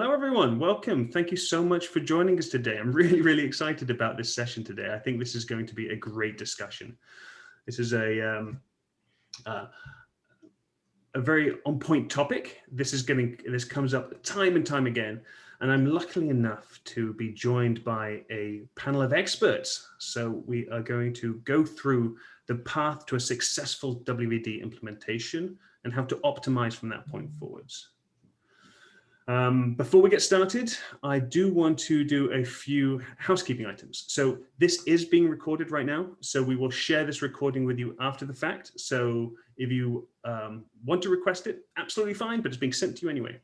Hello, everyone. Welcome. Thank you so much for joining us today. I'm really excited about this session today. I think this is going to be a great discussion. This is a very on-point topic. This comes up time and time again, and I'm lucky enough to be joined by a panel of experts. So we are going to go through the path to a successful WVD implementation and how to optimize from that point forwards. Before we get started, I do want to do a few housekeeping items. So this is being recorded right now, so we will share this recording with you after the fact. So if you want to request it, absolutely fine, but it's being sent to you anyway.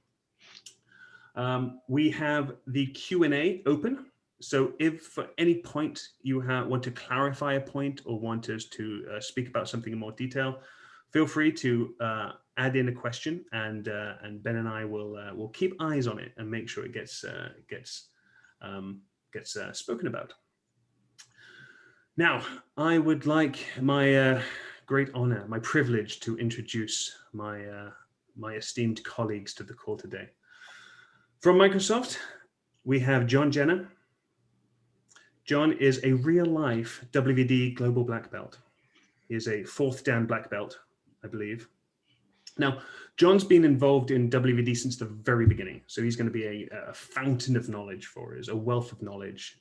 We have the Q&A open. So if for any point you want to clarify a point or want us to speak about something in more detail, feel free to add in a question, and Ben and I will keep eyes on it and make sure it gets spoken about. Now, I would like my great honor, my privilege to introduce my esteemed colleagues to the call today. From Microsoft, we have John Jenner. John is a real-life WVD Global Black Belt. He is a 4th Dan Black Belt, I believe. Now, John's been involved in WVD since the very beginning, so he's going to be a fountain of knowledge for us, a wealth of knowledge.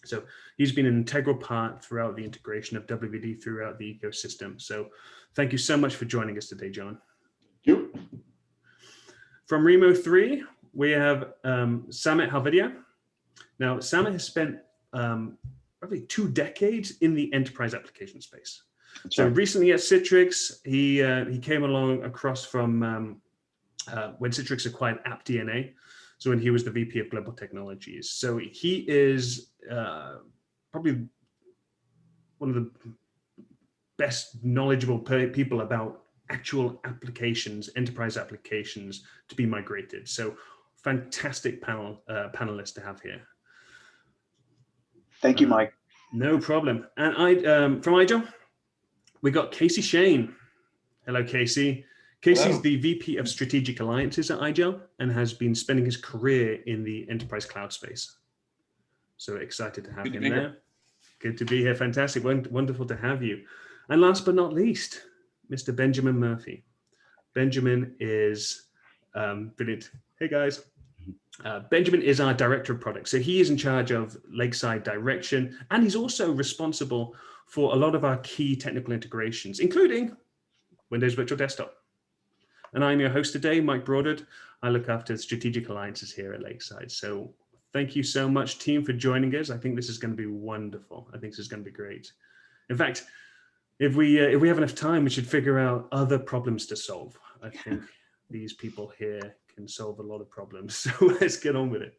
So he's been an integral part throughout the integration of WVD throughout the ecosystem. So thank you so much for joining us today, John. Thank you. From Rimo3, we have Samit Halvidia. Now, Samit has spent probably 2 decades in the enterprise application space. So recently at Citrix, he came along across from when Citrix acquired AppDNA. So when he was the VP of Global Technologies. So he is probably one of the best knowledgeable people about actual applications, enterprise applications to be migrated. So fantastic panelist to have here. Thank you, Mike. No problem. And from IGEL, we got Casey Shane. Hello, Casey. Casey's Hello. the VP of Strategic Alliances at IGEL and has been spending his career in the enterprise cloud space. So excited to have him there. Good to be here. Fantastic. Wonderful to have you. And last but not least, Mr. Benjamin Murphy. Benjamin is brilliant. Hey, guys. Benjamin is our Director of Product. So he is in charge of Lakeside direction, and he's also responsible for a lot of our key technical integrations, including Windows Virtual Desktop. And I'm your host today, Mike Broadard. I look after strategic alliances here at Lakeside. So thank you so much, team, for joining us. I think this is going to be wonderful. I think this is going to be great. In fact, if we have enough time, we should figure out other problems to solve. I think these people here can solve a lot of problems. So let's get on with it.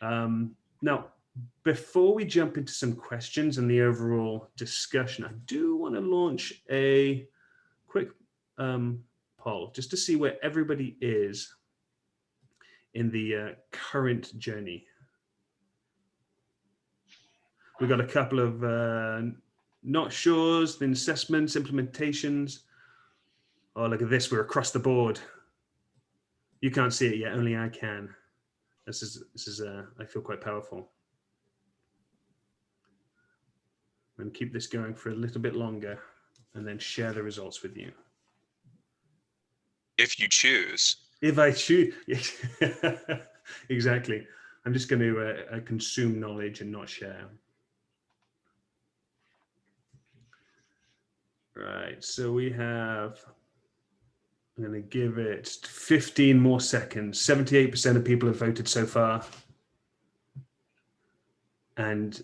Now, before we jump into some questions and the overall discussion, I do want to launch a quick poll just to see where everybody is in the current journey. We've got a couple of not sures, then assessments, implementations. Oh, look at this, we're across the board. You can't see it yet, only I can. This is I feel quite powerful. I'm going to keep this going for a little bit longer and then share the results with you. If you choose. If I choose, exactly. I'm just going to consume knowledge and not share. Right, so we have, I'm going to give it 15 more seconds. 78% of people have voted so far. And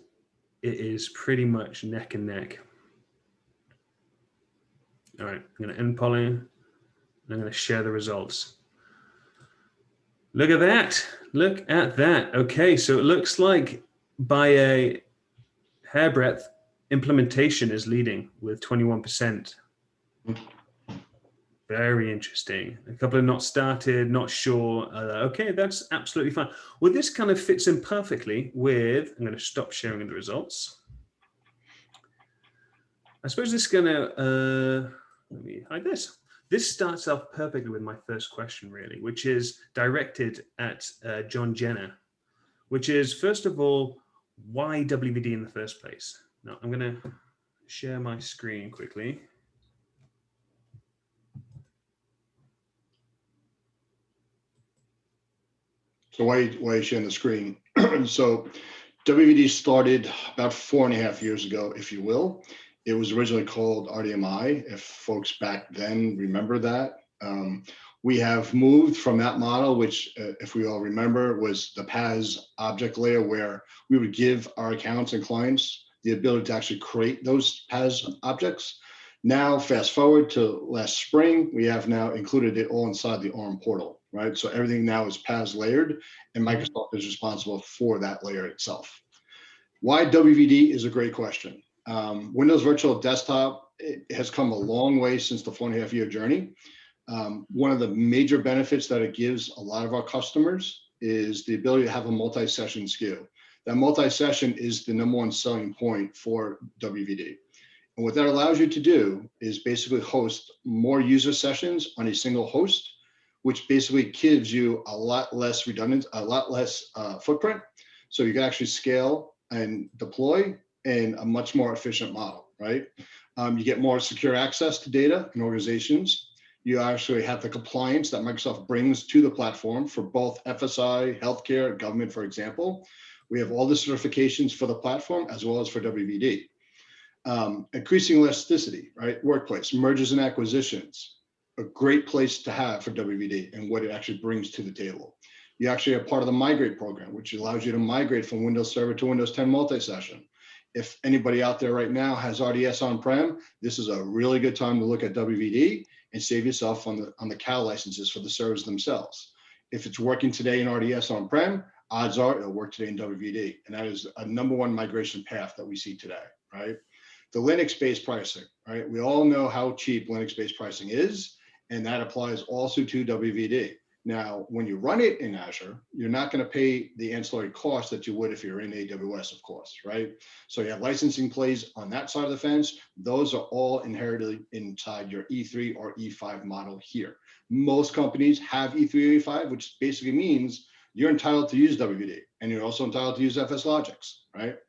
it is pretty much neck and neck. All right, I'm going to end polling. And I'm going to share the results. Look at that. Look at that. Okay, so it looks like by a hairbreadth, implementation is leading with 21%. Very interesting. A couple of not started, not sure. Okay, that's absolutely fine. Well, this kind of fits in perfectly with, I'm going to stop sharing the results. I suppose this is going to, let me hide this. This starts off perfectly with my first question, really, which is directed at John Jenner, which is, first of all, why WVD in the first place? Now, I'm going to share my screen quickly. So why are you sharing the screen? So WVD started about 4.5 years ago, if you will. It was originally called RDMI, if folks back then remember that. We have moved from that model, which, if we all remember, was the PaaS object layer, where we would give our accounts and clients the ability to actually create those PaaS objects. Now, fast forward to last spring, we have now included it all inside the ARM portal, right? So everything now is PaaS layered, and Microsoft is responsible for that layer itself. Why WVD is a great question. Windows Virtual Desktop, it has come a long way since the 4.5-year journey. One of the major benefits that it gives a lot of our customers is the ability to have a multi-session SKU. That multi-session is the #1 selling point for WVD. And what that allows you to do is basically host more user sessions on a single host, which basically gives you a lot less redundant, a lot less footprint. So you can actually scale and deploy in a much more efficient model, right? You get more secure access to data in organizations. You actually have the compliance that Microsoft brings to the platform for both FSI, healthcare, government, for example. We have all the certifications for the platform as well as for WVD. Increasing elasticity, right? Workplace, mergers and acquisitions, a great place to have for WVD and what it actually brings to the table. You actually are part of the migrate program, which allows you to migrate from Windows Server to Windows 10 multi-session. If anybody out there right now has RDS on-prem, this is a really good time to look at WVD and save yourself on the CAL licenses for the servers themselves. If it's working today in RDS on-prem, odds are it'll work today in WVD. And that is a #1 migration path that we see today, right? The Linux-based pricing, right? We all know how cheap Linux-based pricing is, and that applies also to WVD. Now, when you run it in Azure, you're not going to pay the ancillary cost that you would if you're in AWS, of course, right? So you have licensing plays on that side of the fence. Those are all inherited inside your E3 or E5 model here. Most companies have E3 or E5, which basically means you're entitled to use WVD, and you're also entitled to use FS Logics, right?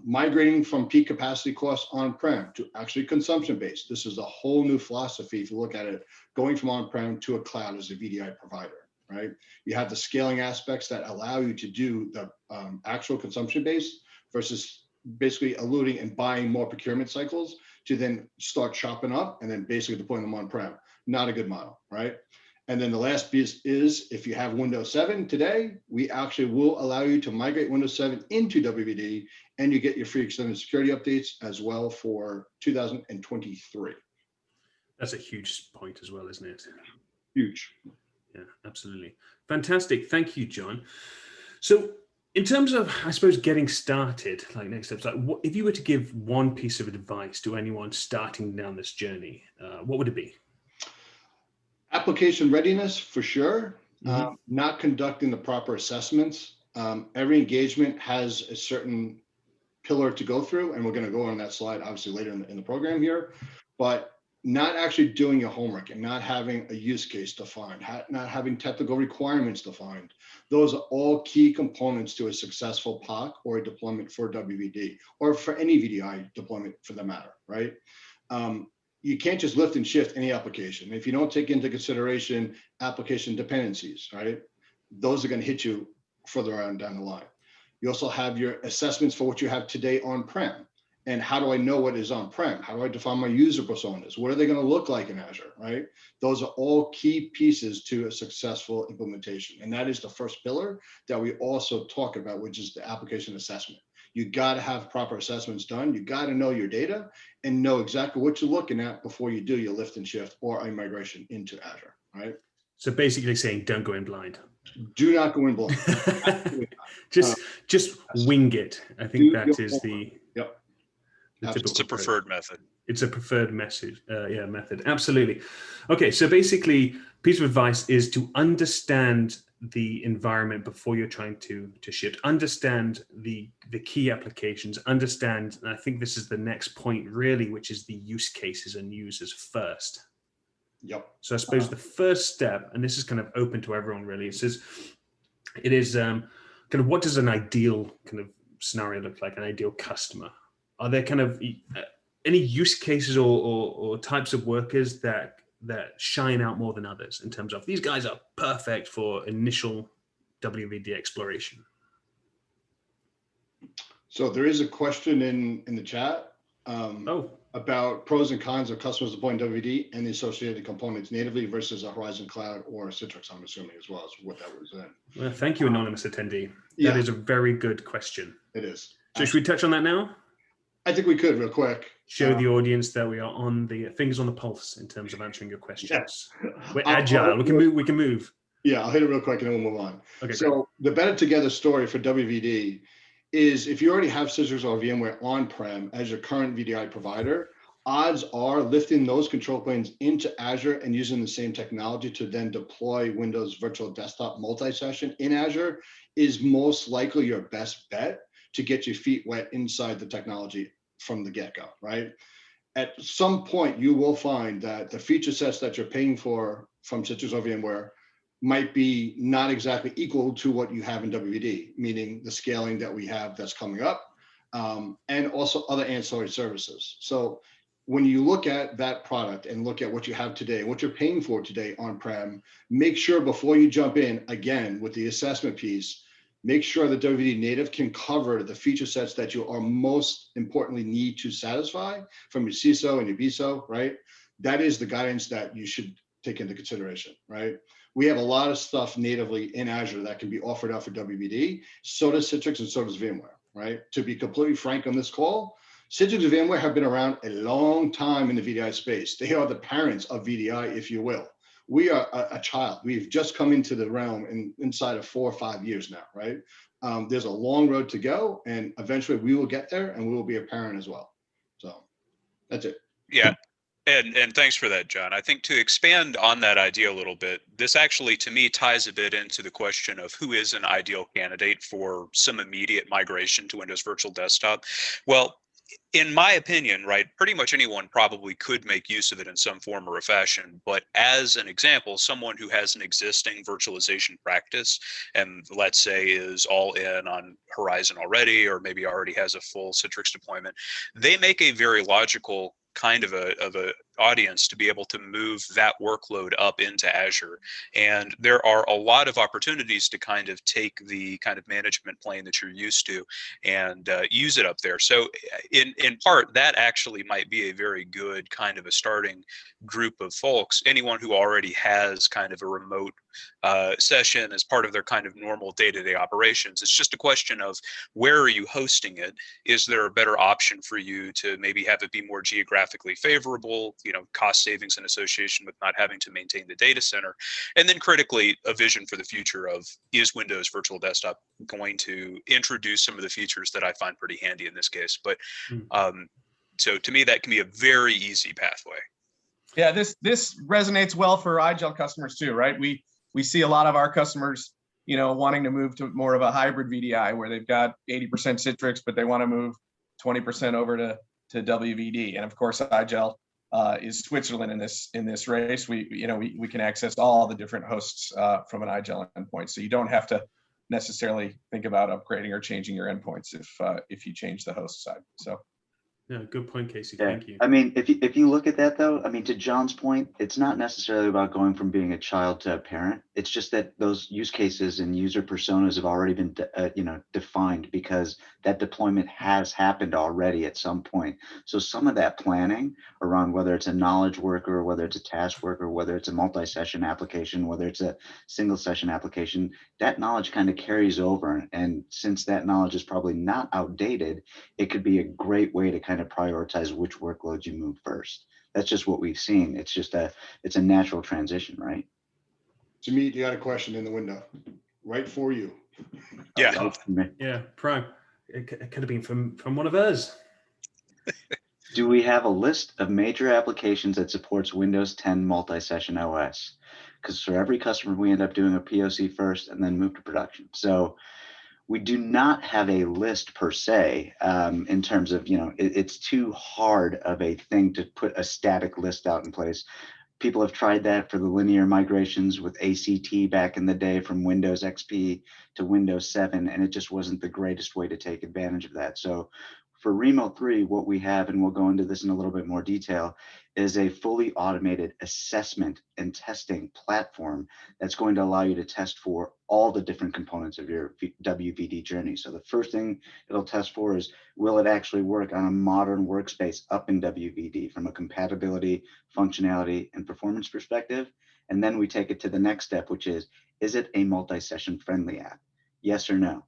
Migrating from peak capacity costs on-prem to actually consumption-based. This is a whole new philosophy if you look at it, going from on-prem to a cloud as a VDI provider, right? You have the scaling aspects that allow you to do the actual consumption-based versus basically eluding and buying more procurement cycles to then start chopping up and then basically deploying them on-prem. Not a good model, right? And then the last piece is, if you have Windows 7 today, we actually will allow you to migrate Windows 7 into WVD, and you get your free extended security updates as well for 2023. That's a huge point as well, isn't it? Huge. Yeah, absolutely. Fantastic. Thank you, John. So in terms of, I suppose, getting started, like next steps, like if you were to give one piece of advice to anyone starting down this journey, what would it be? Application readiness, for sure. Not conducting the proper assessments. Every engagement has a certain pillar to go through, and we're going to go on that slide obviously later in the program here, but not actually doing your homework and not having a use case defined, not having technical requirements defined. Those are all key components to a successful POC or a deployment for WVD or for any VDI deployment for the matter, right? You can't just lift and shift any application. If you don't take into consideration application dependencies, right? Those are going to hit you further on down the line. You also have your assessments for what you have today on-prem. And how do I know what is on-prem? How do I define my user personas? What are they going to look like in Azure, right? Those are all key pieces to a successful implementation. And that is the first pillar that we also talk about, which is the application assessment. You got to have proper assessments done. You got to know your data and know exactly what you're looking at before you do your lift and shift or a migration into Azure, right? So basically saying, don't go in blind. Do not go in blind. just wing it. I think that is the It's a preferred method. It's a preferred method. Absolutely. Okay, so basically, piece of advice is to understand the environment before you're trying to shift. Understand the key applications. Understand, and I think this is the next point really, which is the use cases and users first. Yep. So I suppose the first step, and this is kind of open to everyone really, it is kind of what does an ideal kind of scenario look like, an ideal customer? Are there kind of any use cases or types of workers that shine out more than others in terms of these guys are perfect for initial WVD exploration? So there is a question in the chat about pros and cons of customers deploying WVD and the associated components natively versus a Horizon Cloud or Citrix, I'm assuming as well as what that was in. Well, thank you, anonymous attendee. That is a very good question. It is. So should we touch on that now? I think we could real quick. Show the audience that we are on the fingers on the pulse in terms of answering your questions. Yeah. We're agile. We can move. Yeah, I'll hit it real quick and then we'll move on. Okay, so great. The better together story for WVD is if you already have Citrix or VMware on-prem as your current VDI provider, odds are lifting those control planes into Azure and using the same technology to then deploy Windows Virtual Desktop multi-session in Azure is most likely your best bet to get your feet wet inside the technology from the get-go, right? At some point, you will find that the feature sets that you're paying for from Citrix or VMware might be not exactly equal to what you have in WVD, meaning the scaling that we have that's coming up, and also other ancillary services. So when you look at that product and look at what you have today, what you're paying for today on-prem, make sure before you jump in, again, with the assessment piece, make sure that WVD native can cover the feature sets that you are most importantly need to satisfy from your CISO and your BISO, right? That is the guidance that you should take into consideration, right? We have a lot of stuff natively in Azure that can be offered up for WVD. So does Citrix and so does VMware, right? To be completely frank on this call, Citrix and VMware have been around a long time in the VDI space. They are the parents of VDI, if you will. We are a child. We've just come into the realm inside of 4 or 5 years now, right? There's a long road to go, and eventually we will get there, and we will be a parent as well. So that's it. Yeah. And thanks for that, John. I think to expand on that idea a little bit, this actually, to me, ties a bit into the question of who is an ideal candidate for some immediate migration to Windows Virtual Desktop. Well, in my opinion, right, pretty much anyone probably could make use of it in some form or a fashion. But as an example, someone who has an existing virtualization practice and let's say is all in on Horizon already, or maybe already has a full Citrix deployment, they make a very logical kind of a audience to be able to move that workload up into Azure. And there are a lot of opportunities to kind of take the kind of management plane that you're used to and use it up there. So in part, that actually might be a very good kind of a starting group of folks. Anyone who already has kind of a remote session as part of their kind of normal day-to-day operations. It's just a question of where are you hosting it? Is there a better option for you to maybe have it be more geographically favorable, you know, cost savings in association with not having to maintain the data center? And then critically, a vision for the future of, is Windows Virtual Desktop going to introduce some of the features that I find pretty handy in this case? But so to me, that can be a very easy pathway. Yeah, this resonates well for IGEL customers too, right? We see a lot of our customers, you know, wanting to move to more of a hybrid VDI where they've got 80% Citrix, but they want to move 20% over to WVD. And of course, IGEL is Switzerland in this race. We can access all the different hosts from an IGEL endpoint, so you don't have to necessarily think about upgrading or changing your endpoints if you change the host side. So. Yeah, good point, Casey. Yeah. Thank you. I mean, if you look at that though, I mean, to John's point, it's not necessarily about going from being a child to a parent. It's just that those use cases and user personas have already been, defined because that deployment has happened already at some point. So some of that planning around whether it's a knowledge worker, whether it's a task worker, whether it's a multi-session application, whether it's a single session application, that knowledge kind of carries over. And since that knowledge is probably not outdated, it could be a great way to kind of prioritize which workloads you move first. That's just what we've seen. It's just it's a natural transition, right? Jimmy, you got a question in the window, right for you. Yeah. Yeah, Prime. It could have been from one of us. Do we have a list of major applications that supports Windows 10 multi-session OS? Because for every customer, we end up doing a POC first and then move to production. So we do not have a list per se in terms of, it's too hard of a thing to put a static list out in place. People have tried that for the linear migrations with ACT back in the day from Windows XP to Windows 7, and it just wasn't the greatest way to take advantage of that. So for Rimo3, what we have, and we'll go into this in a little bit more detail, is a fully automated assessment and testing platform that's going to allow you to test for all the different components of your WVD journey. So the first thing it'll test for is, will it actually work on a modern workspace up in WVD from a compatibility, functionality, and performance perspective? And then we take it to the next step, which is it a multi-session friendly app? Yes or no?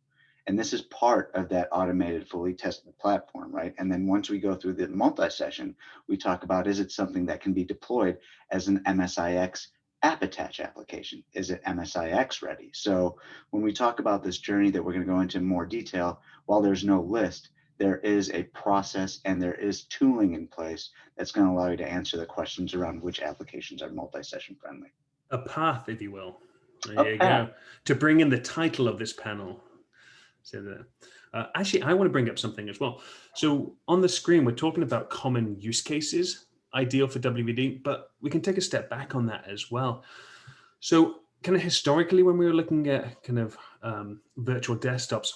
And this is part of that automated, fully tested platform, right? And then once we go through the multi-session, we talk about, is it something that can be deployed as an MSIX app attach application? Is it MSIX ready? So when we talk about this journey that we're going to go into in more detail, while there's no list, there is a process and there is tooling in place that's going to allow you to answer the questions around which applications are multi-session friendly. A path, if you will. There you go. To bring in the title of this panel. So actually, I want to bring up something as well. So on the screen, we're talking about common use cases, ideal for WVD, but we can take a step back on that as well. So kind of historically, when we were looking at kind of virtual desktops,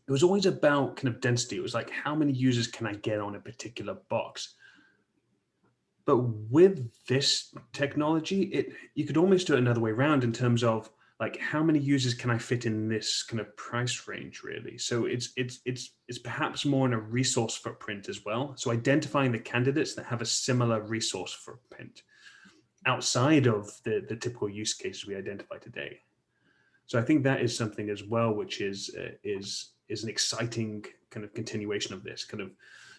it was always about kind of density. It was like, how many users can I get on a particular box? But with this technology, you could almost do it another way around in terms of, like, how many users can I fit in this kind of price range, really? So it's perhaps more in a resource footprint as well. So identifying the candidates that have a similar resource footprint outside of the typical use cases we identify today. So I think that is something as well, which is an exciting kind of continuation of this, kind of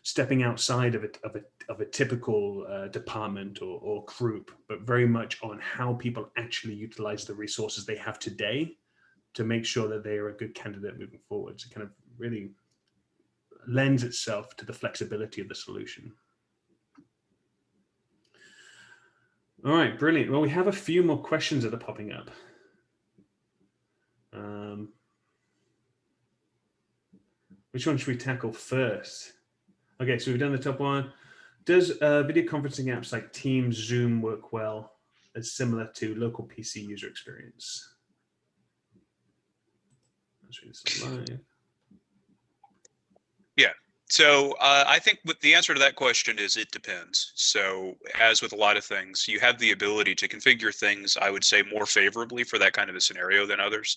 stepping outside of a typical department or group, but very much on how people actually utilize the resources they have today to make sure that they are a good candidate moving forward. So it kind of really lends itself to the flexibility of the solution. All right, brilliant. Well, we have a few more questions that are popping up. Which one should we tackle first? Okay, so we've done the top one. Does video conferencing apps like Teams, Zoom work well as similar to local PC user experience? Let's read this live. Yeah. So I think the answer to that question is it depends. So as with a lot of things, you have the ability to configure things, I would say, more favorably for that kind of a scenario than others.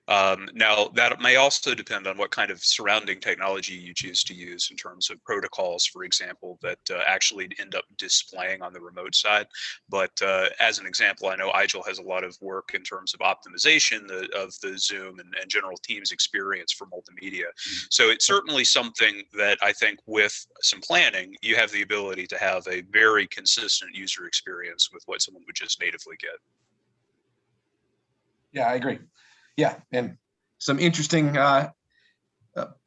Now, that may also depend on what kind of surrounding technology you choose to use in terms of protocols, for example, that actually end up displaying on the remote side. But as an example, I know IGEL has a lot of work in terms of optimization of the Zoom and general Teams experience for multimedia. So it's certainly something that I think with some planning, you have the ability to have a very consistent user experience with what someone would just natively get. Yeah, I agree. Yeah, and some interesting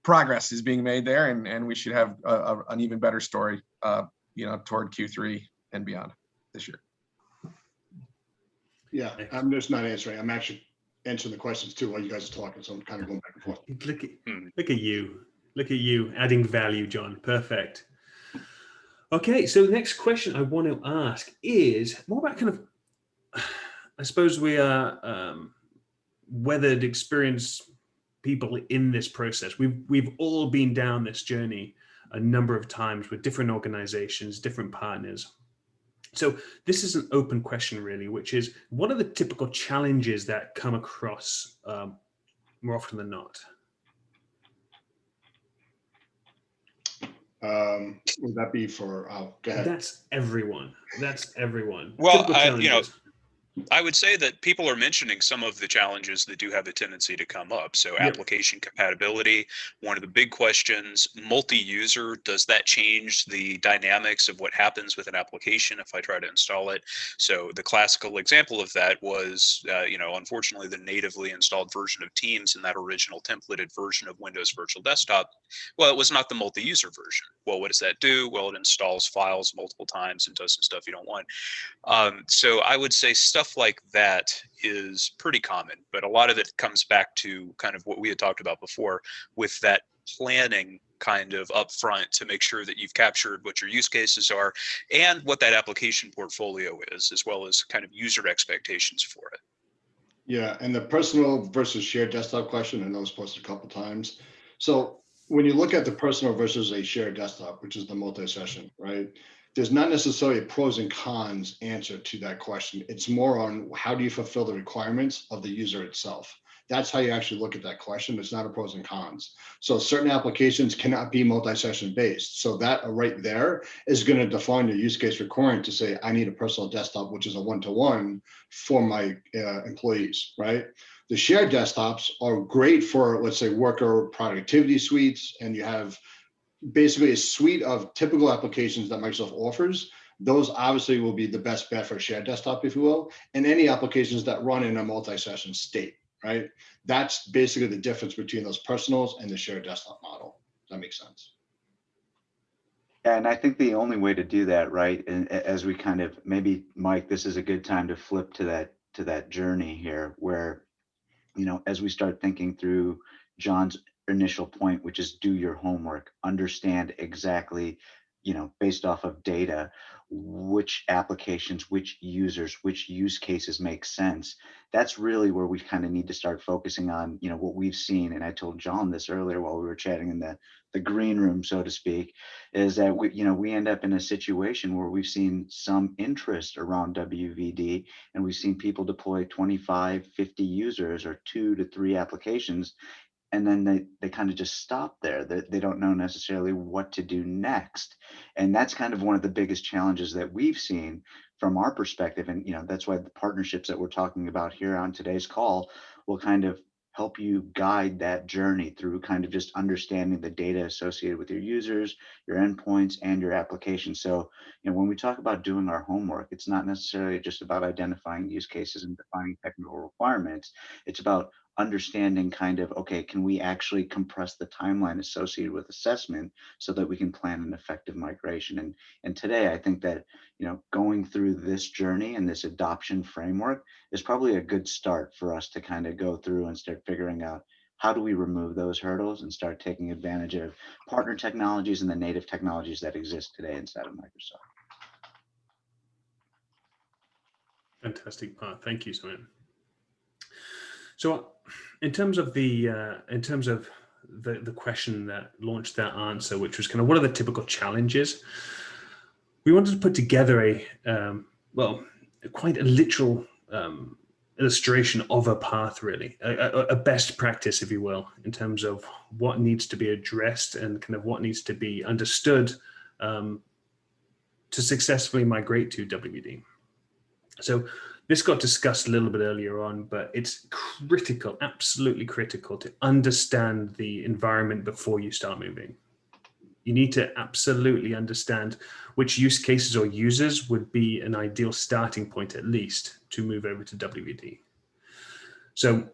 progress is being made there, and we should have an even better story, toward Q3 and beyond this year. Yeah, I'm just not answering. I'm actually answering the questions too while you guys are talking, so I'm kind of going back and forth. Look at you adding value, John. Perfect. Okay, so the next question I want to ask is more about kind of, I suppose we are weathered, experienced people in this process. We've all been down this journey a number of times with different organizations, different partners. So this is an open question, really, which is, what are the typical challenges that come across more often than not? Would that be for, go ahead. That's everyone. That's everyone. Well, I would say that people are mentioning some of the challenges that do have a tendency to come up. So application compatibility, one of the big questions. Multi-user, does that change the dynamics of what happens with an application if I try to install it? So the classical example of that was, unfortunately, the natively installed version of Teams and that original templated version of Windows Virtual Desktop. Well, it was not the multi-user version. Well, what does that do? Well, it installs files multiple times and does some stuff you don't want. So I would say stuff like that is pretty common, but a lot of it comes back to kind of what we had talked about before with that planning kind of upfront to make sure that you've captured what your use cases are and what that application portfolio is, as well as kind of user expectations for it. Yeah, and the personal versus shared desktop question, I know it's posted a couple times. So when you look at the personal versus a shared desktop, which is the multi-session, right? There's not necessarily a pros and cons answer to that question. It's more on how do you fulfill the requirements of the user itself. That's how you actually look at that question. It's not a pros and cons. So certain applications cannot be multi-session based. So that right there is going to define your use case requirement to say, I need a personal desktop, which is a one-to-one for my employees, right? The shared desktops are great for, let's say, worker productivity suites, and you have basically a suite of typical applications that Microsoft offers. Those obviously will be the best bet for a shared desktop, if you will, and any applications that run in a multi-session state, right? That's basically the difference between those personals and the shared desktop model. Does that make sense? And I think the only way to do that, right, and as we kind of, maybe Mike, this is a good time to flip to that journey here, where, you know, as we start thinking through John's initial point, which is do your homework, understand exactly, you know, based off of data, which applications, which users, which use cases make sense. That's really where we kind of need to start focusing on, you know, what we've seen. And I told John this earlier while we were chatting in the green room, so to speak, is that we end up in a situation where we've seen some interest around WVD, and we've seen people deploy 25, 50 users or 2 to 3 applications, and then they kind of just stop there. They don't know necessarily what to do next. And that's kind of one of the biggest challenges that we've seen from our perspective. And, you know, that's why the partnerships that we're talking about here on today's call will kind of help you guide that journey through kind of just understanding the data associated with your users, your endpoints, and your application. So, you know, when we talk about doing our homework, it's not necessarily just about identifying use cases and defining technical requirements. It's about understanding kind of, okay, can we actually compress the timeline associated with assessment so that we can plan an effective migration? And today, I think that, you know, going through this journey and this adoption framework is probably a good start for us to kind of go through and start figuring out how do we remove those hurdles and start taking advantage of partner technologies and the native technologies that exist today inside of Microsoft. Fantastic part. Thank you, Simon. So in terms of the question that launched that answer, which was kind of what are the typical challenges, we wanted to put together quite a literal illustration of a path, really, a best practice, if you will, in terms of what needs to be addressed and kind of what needs to be understood to successfully migrate to WVD. So this got discussed a little bit earlier on, but it's critical, absolutely critical, to understand the environment before you start moving. You need to absolutely understand which use cases or users would be an ideal starting point, at least, to move over to WVD. So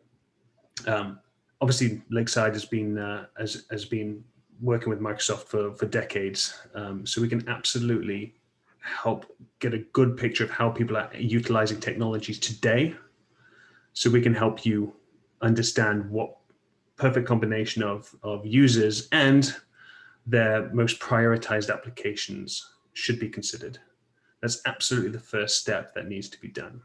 obviously, Lakeside has been working with Microsoft for decades, so we can absolutely help get a good picture of how people are utilizing technologies today, so we can help you understand what perfect combination of users and their most prioritized applications should be considered. That's absolutely the first step that needs to be done.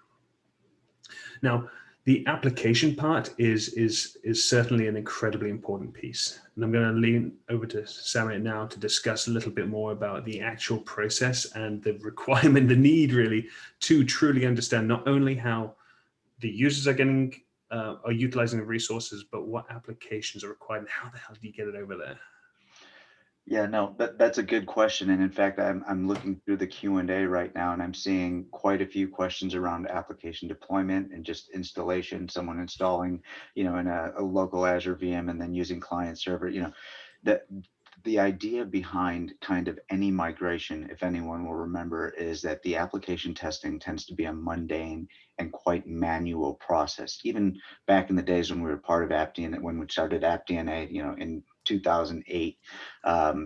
Now, the application part is certainly an incredibly important piece. And I'm going to lean over to Samit now to discuss a little bit more about the actual process and the requirement, the need really, to truly understand not only how the users are utilizing the resources, but what applications are required and how the hell do you get it over there? Yeah, no, that's a good question. And in fact, I'm looking through the Q&A right now, and I'm seeing quite a few questions around application deployment and just installation, someone installing, you know, in a local Azure VM and then using client server. You know, the idea behind kind of any migration, if anyone will remember, is that the application testing tends to be a mundane and quite manual process. Even back in the days when we were part of AppDNA, when we started AppDNA, you know, in 2008,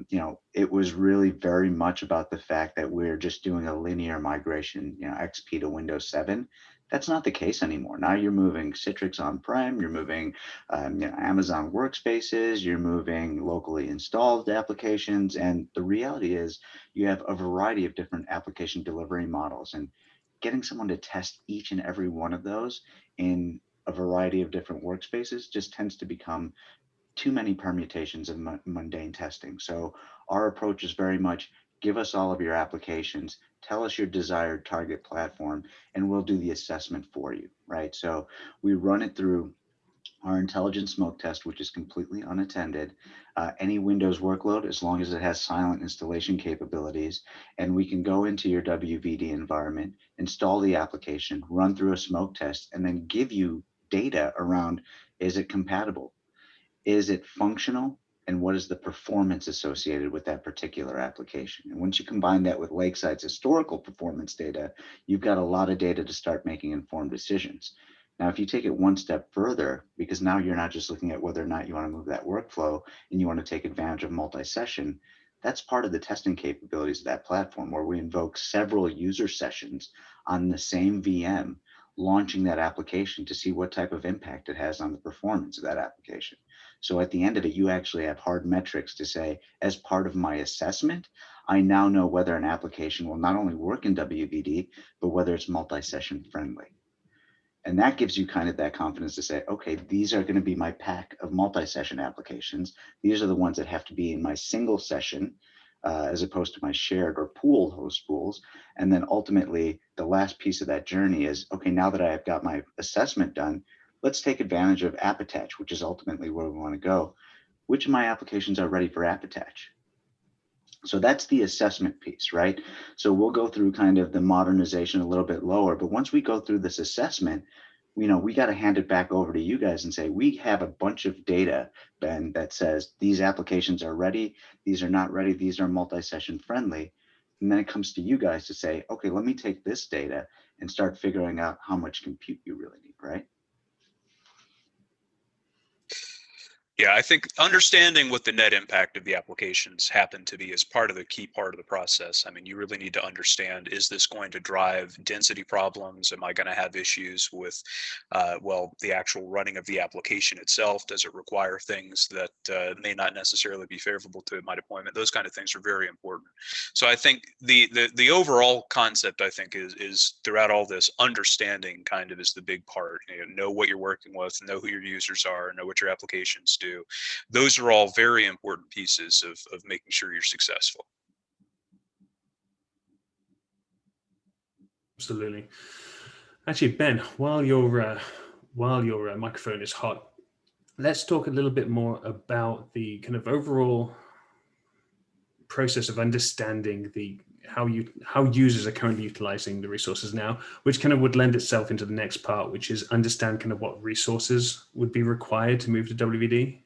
you know, it was really very much about the fact that we're just doing a linear migration, you know, XP to Windows 7. That's not the case anymore. Now you're moving Citrix on-prem, you're moving Amazon workspaces, you're moving locally installed applications. And the reality is you have a variety of different application delivery models, and getting someone to test each and every one of those in a variety of different workspaces just tends to become too many permutations of mundane testing. So our approach is very much give us all of your applications, tell us your desired target platform, and we'll do the assessment for you, right? So we run it through our intelligent smoke test, which is completely unattended, any Windows workload, as long as it has silent installation capabilities, and we can go into your WVD environment, install the application, run through a smoke test, and then give you data around, is it compatible? Is it functional? And what is the performance associated with that particular application? And once you combine that with Lakeside's historical performance data, you've got a lot of data to start making informed decisions. Now, if you take it one step further, because now you're not just looking at whether or not you want to move that workflow and you want to take advantage of multi-session, that's part of the testing capabilities of that platform, where we invoke several user sessions on the same VM, launching that application to see what type of impact it has on the performance of that application. So at the end of it, you actually have hard metrics to say, as part of my assessment, I now know whether an application will not only work in WVD, but whether it's multi-session friendly. And that gives you kind of that confidence to say, okay, these are going to be my pack of multi-session applications. These are the ones that have to be in my single session, as opposed to my shared or pool host pools. And then ultimately, the last piece of that journey is, okay, now that I've got my assessment done, let's take advantage of app attach, which is ultimately where we want to go. Which of my applications are ready for app attach? So that's the assessment piece, right? So we'll go through kind of the modernization a little bit lower, but once we go through this assessment, we got to hand it back over to you guys and say, we have a bunch of data, Ben, that says these applications are ready, these are not ready, these are multi-session friendly. And then it comes to you guys to say, okay, let me take this data and start figuring out how much compute you really need, right? Yeah, I think understanding what the net impact of the applications happen to be is part of the key part of the process. I mean, you really need to understand, is this going to drive density problems? Am I going to have issues with, well, the actual running of the application itself? Does it require things that may not necessarily be favorable to my deployment? Those kind of things are very important. So I think the overall concept, I think, is throughout all this, understanding kind of is the big part. Know what you're working with, know who your users are, know what your applications do. Those are all very important pieces of making sure you're successful. Absolutely. Actually, Ben, while your microphone is hot, let's talk a little bit more about the kind of overall process of understanding how users are currently utilizing the resources now, which kind of would lend itself into the next part, which is understand kind of what resources would be required to move to WVD.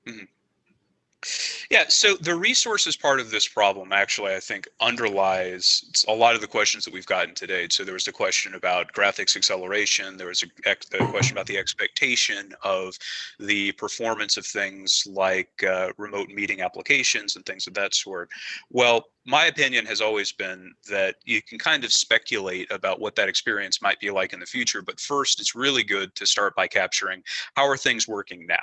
Mm-hmm. Yeah, so the resources part of this problem actually, I think, underlies a lot of the questions that we've gotten today. So there was the question about graphics acceleration. There was a question about the expectation of the performance of things like remote meeting applications and things of that sort. Well, my opinion has always been that you can kind of speculate about what that experience might be like in the future. But first, it's really good to start by capturing how are things working now.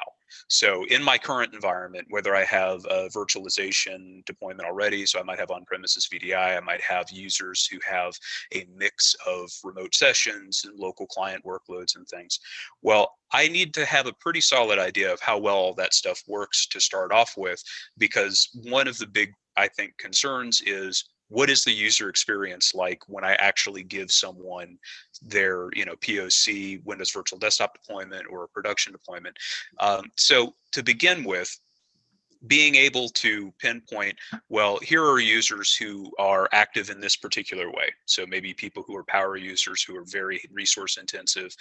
So in my current environment, whether I have a virtualization deployment already, so I might have on-premises VDI, I might have users who have a mix of remote sessions and local client workloads and things. Well, I need to have a pretty solid idea of how well all that stuff works to start off with, because one of the big, I think, concerns is, what is the user experience like when I actually give someone their POC Windows Virtual Desktop deployment or a production deployment? So to begin with, being able to pinpoint, well, here are users who are active in this particular way. So maybe people who are power users, who are very resource intensive,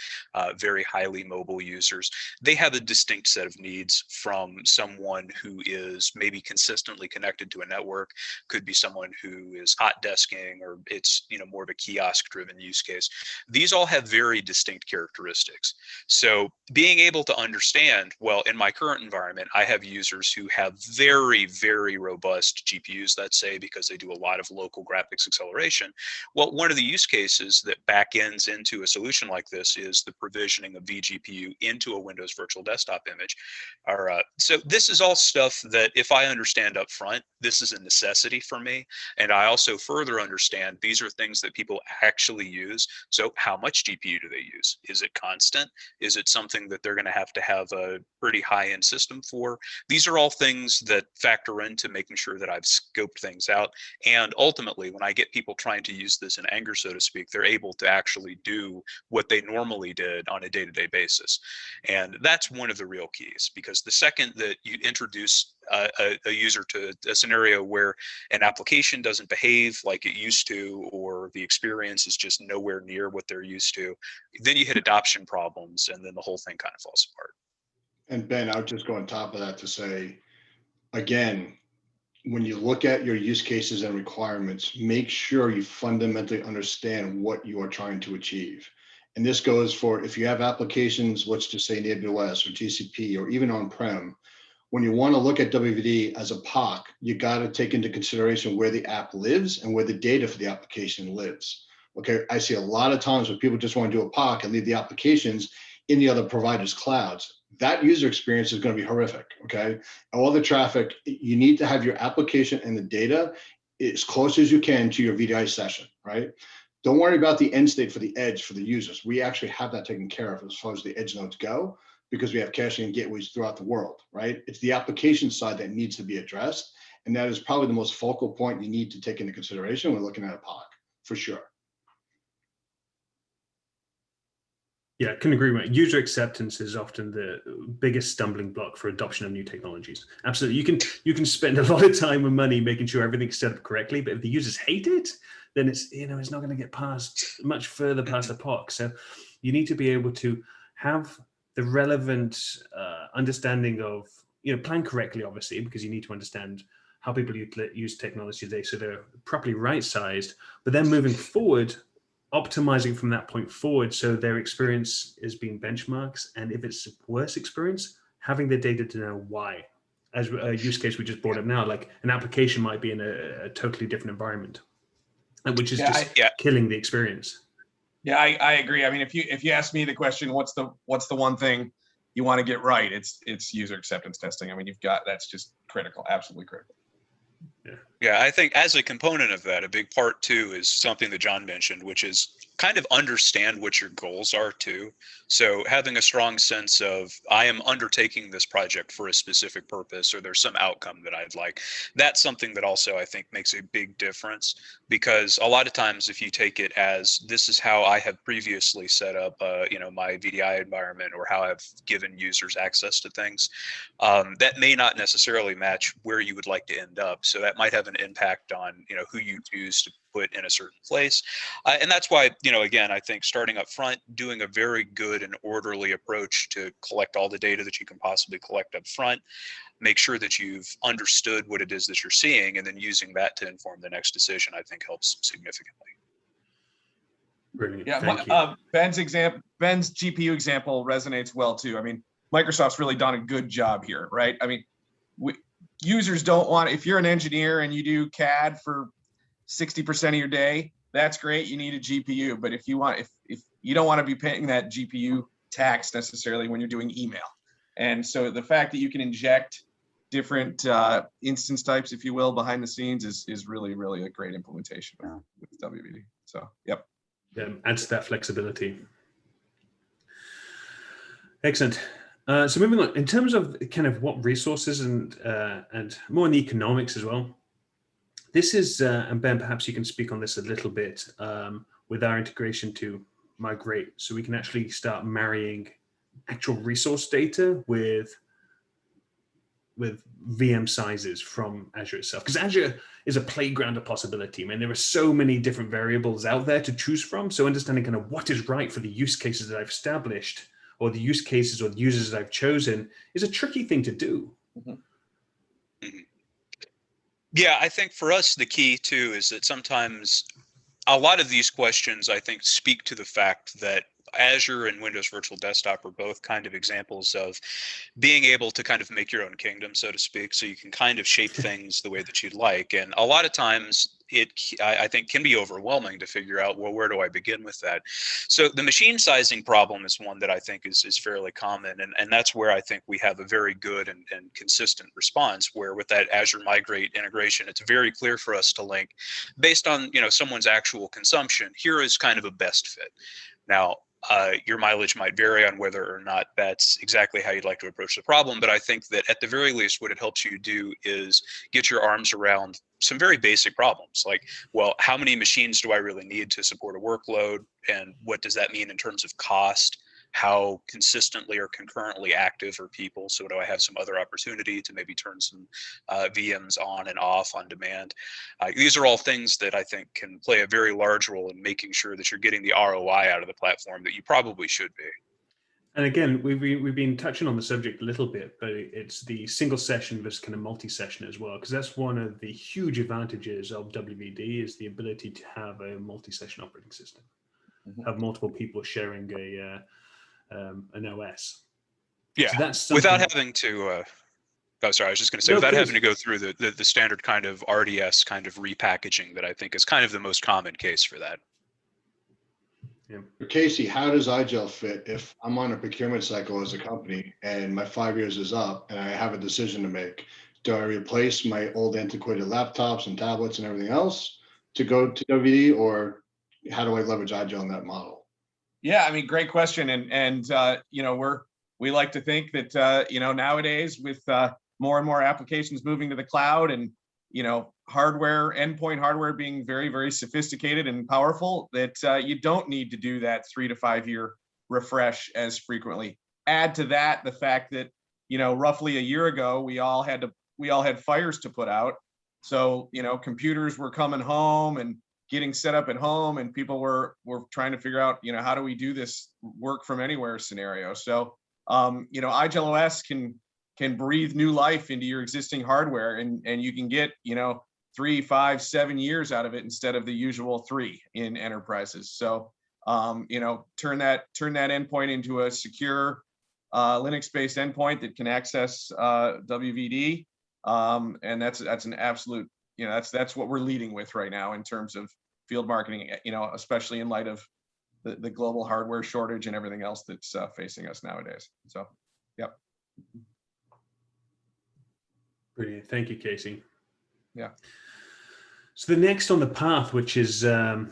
very highly mobile users. They have a distinct set of needs from someone who is maybe consistently connected to a network, could be someone who is hot desking, or it's more of a kiosk driven use case. These all have very distinct characteristics. So being able to understand, well, in my current environment, I have users who have have very, very robust GPUs, let's say, because they do a lot of local graphics acceleration. Well, one of the use cases that backends into a solution like this is the provisioning of vGPU into a Windows Virtual Desktop image. So this is all stuff that if I understand up front, this is a necessity for me. And I also further understand these are things that people actually use. So how much GPU do they use? Is it constant? Is it something that they're going to have a pretty high-end system for? These are all things that factor into making sure that I've scoped things out. And ultimately, when I get people trying to use this in anger, so to speak, they're able to actually do what they normally did on a day-to-day basis. And that's one of the real keys, because the second that you introduce a user to a scenario where an application doesn't behave like it used to, or the experience is just nowhere near what they're used to, then you hit adoption problems, and then the whole thing kind of falls apart. And Ben, I would just go on top of that to say, again, when you look at your use cases and requirements, make sure you fundamentally understand what you are trying to achieve. And this goes for if you have applications, let's just say in AWS or GCP or even on-prem, when you want to look at WVD as a POC, you got to take into consideration where the app lives and where the data for the application lives. Okay, I see a lot of times where people just want to do a POC and leave the applications in the other providers' clouds. That user experience is going to be horrific. Okay, all the traffic, you need to have your application and the data as close as you can to your VDI session, right? Don't worry about the end state for the edge for the users. We actually have that taken care of as far as the edge nodes go, because we have caching and gateways throughout the world, right? It's the application side that needs to be addressed. And that is probably the most focal point you need to take into consideration when looking at a POC, for sure. Yeah, I can agree with that. User acceptance is often the biggest stumbling block for adoption of new technologies. Absolutely. You can spend a lot of time and money making sure everything's set up correctly, but if the users hate it, then it's not going to get much further past the POC. So you need to be able to have the relevant understanding of, plan correctly, obviously, because you need to understand how people use technology today, so they're properly right-sized, but then moving forward, optimizing from that point forward so their experience is being benchmarked, and if it's a worse experience, having the data to know why. As a use case we just brought up now, like an application might be in a totally different environment, which is killing the experience. Yeah, I agree. I mean, if you ask me the question, what's the one thing you want to get right? It's user acceptance testing. I mean, that's just critical, absolutely critical. Yeah, I think as a component of that, a big part too is something that John mentioned, which is kind of understand what your goals are too. So having a strong sense of, I am undertaking this project for a specific purpose, or there's some outcome that I'd like. That's something that also I think makes a big difference, because a lot of times if you take it as, this is how I have previously set up, my VDI environment, or how I've given users access to things, that may not necessarily match where you would like to end up. So that might have an impact on, who you choose to put in a certain place. And that's why, again, I think starting up front, doing a very good and orderly approach to collect all the data that you can possibly collect up front, make sure that you've understood what it is that you're seeing, and then using that to inform the next decision, I think helps significantly. Brilliant. Yeah, thank you. Ben's GPU example resonates well too. I mean, Microsoft's really done a good job here, right? I mean, users don't want, if you're an engineer and you do CAD for 60% of your day, that's great, you need a GPU. But if you don't want to be paying that GPU tax necessarily when you're doing email. And so the fact that you can inject different instance types, if you will, behind the scenes is really, really a great implementation with WVD. So, yep. Yeah, adds that flexibility. Excellent. So moving on, in terms of kind of what resources and more on the economics as well, this is, and Ben, perhaps you can speak on this a little bit with our integration to Migrate, so we can actually start marrying actual resource data with VM sizes from Azure itself, because Azure is a playground of possibility. I mean, there are so many different variables out there to choose from. So understanding kind of what is right for the use cases that I've established, or the use cases or the users that I've chosen, is a tricky thing to do. Mm-hmm. Yeah, I think for us, the key too is that sometimes a lot of these questions, I think, speak to the fact that Azure and Windows Virtual Desktop are both kind of examples of being able to kind of make your own kingdom, so to speak, so you can kind of shape things the way that you'd like. And a lot of times I think can be overwhelming to figure out, well, where do I begin with that? So the machine sizing problem is one that I think is fairly common. And that's where I think we have a very good and consistent response, where with that Azure Migrate integration, it's very clear for us to link based on, someone's actual consumption. Here is kind of a best fit. Now, your mileage might vary on whether or not that's exactly how you'd like to approach the problem, but I think that at the very least, what it helps you do is get your arms around some very basic problems, like, well, how many machines do I really need to support a workload, and what does that mean in terms of cost? How consistently or concurrently active are people? So do I have some other opportunity to maybe turn some VMs on and off on demand? These are all things that I think can play a very large role in making sure that you're getting the ROI out of the platform that you probably should be. And again, we've been touching on the subject a little bit, but it's the single session versus kind of multi-session as well, because that's one of the huge advantages of WVD, is the ability to have a multi-session operating system, have multiple people sharing an OS. Yeah, so that's without having to. Oh, sorry, I was just going to say, No, without please. having to go through the standard kind of RDS kind of repackaging that I think is kind of the most common case for that. Yeah. Casey, how does IGEL fit if I'm on a procurement cycle as a company and my 5 years is up and I have a decision to make? Do I replace my old antiquated laptops and tablets and everything else to go to WVD, or how do I leverage IGEL in that model? Yeah, I mean, great question. And we like to think that, nowadays with more and more applications moving to the cloud and, endpoint hardware being very, very sophisticated and powerful, that you don't need to do that 3 to 5 year refresh as frequently. Add to that the fact that, roughly a year ago, we all had fires to put out. So, computers were coming home and getting set up at home, and people were trying to figure out, how do we do this work from anywhere scenario? So, IGEL OS can breathe new life into your existing hardware, and you can get, 3, 5, 7 years out of it instead of the usual 3 in enterprises. So, turn that endpoint into a secure Linux-based endpoint that can access WVD, and that's an absolute. That's what we're leading with right now in terms of field marketing, especially in light of the global hardware shortage and everything else that's facing us nowadays. So, yep. Brilliant. Thank you, Casey. Yeah. So the next on the path, which is about,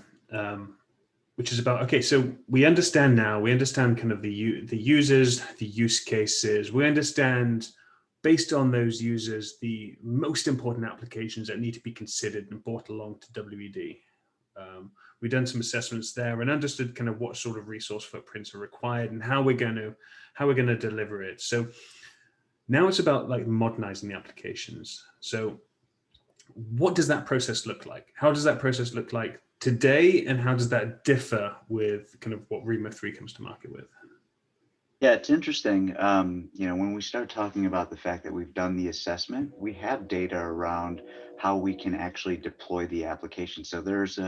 okay, so we understand kind of the users, the use cases. We understand, based on those users, the most important applications that need to be considered and brought along to WVD. We've done some assessments there and understood kind of what sort of resource footprints are required and how we're going to deliver it. So now it's about like modernizing the applications. So what does that process look like? How does that process look like today, and how does that differ with kind of what Rimo3 comes to market with? Yeah, it's interesting. When we start talking about the fact that we've done the assessment, we have data around how we can actually deploy the application. So there's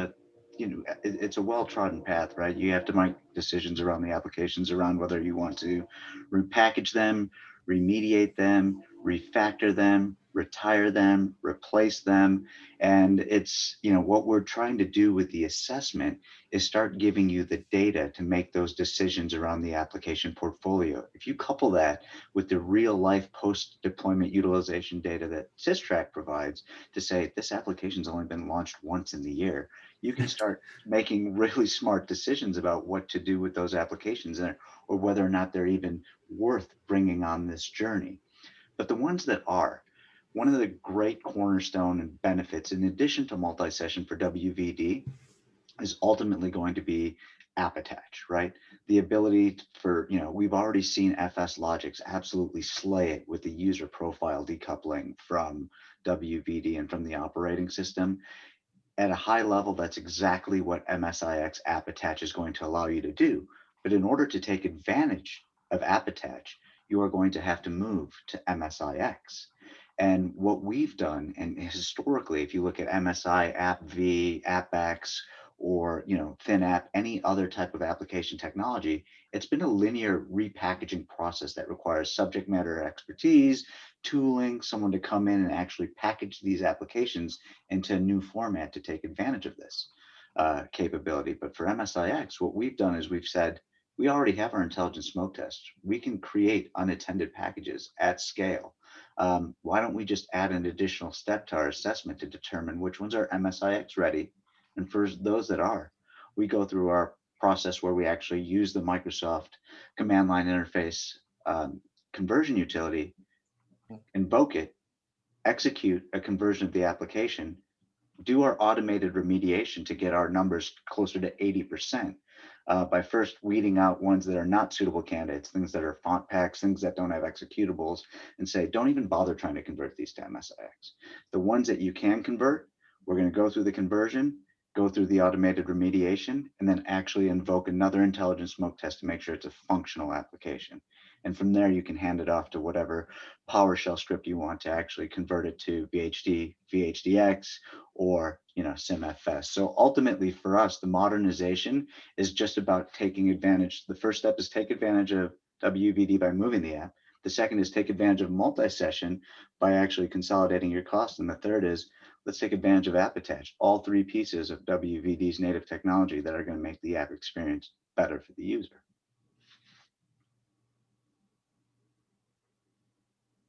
it's a well-trodden path, right? You have to make decisions around the applications, around whether you want to repackage them, remediate them, refactor them, retire them, replace them. And it's, what we're trying to do with the assessment is start giving you the data to make those decisions around the application portfolio. If you couple that with the real life post-deployment utilization data that Systrack provides to say this application's only been launched once in the year, you can start making really smart decisions about what to do with those applications or whether or not they're even worth bringing on this journey. But the ones that are, one of the great cornerstone and benefits, in addition to multi-session for WVD, is ultimately going to be app attach, right? The ability for, we've already seen FS Logics absolutely slay it with the user profile decoupling from WVD and from the operating system. At a high level, that's exactly what MSIX app attach is going to allow you to do. But in order to take advantage of app attach, you are going to have to move to MSIX. And what we've done, and historically, if you look at MSI, AppV, AppX, or, thin app, any other type of application technology, it's been a linear repackaging process that requires subject matter expertise, tooling, someone to come in and actually package these applications into a new format to take advantage of this capability. But for MSIX, what we've done is we've said, we already have our intelligent smoke test. We can create unattended packages at scale. Why don't we just add an additional step to our assessment to determine which ones are MSIX ready? And for those that are, we go through our process where we actually use the Microsoft command line interface conversion utility, invoke it, execute a conversion of the application, do our automated remediation to get our numbers closer to 80%. By first weeding out ones that are not suitable candidates, things that are font packs, things that don't have executables, and say, don't even bother trying to convert these to MSIX. The ones that you can convert, we're going to go through the conversion, go through the automated remediation, and then actually invoke another intelligent smoke test to make sure it's a functional application. And from there, you can hand it off to whatever PowerShell script you want to actually convert it to VHD, VHDX, or SimFS. So ultimately for us, the modernization is just about taking advantage. The first step is take advantage of WVD by moving the app. The second is take advantage of multi-session by actually consolidating your costs. And the third is let's take advantage of app attach, all three pieces of WVD's native technology that are going to make the app experience better for the user.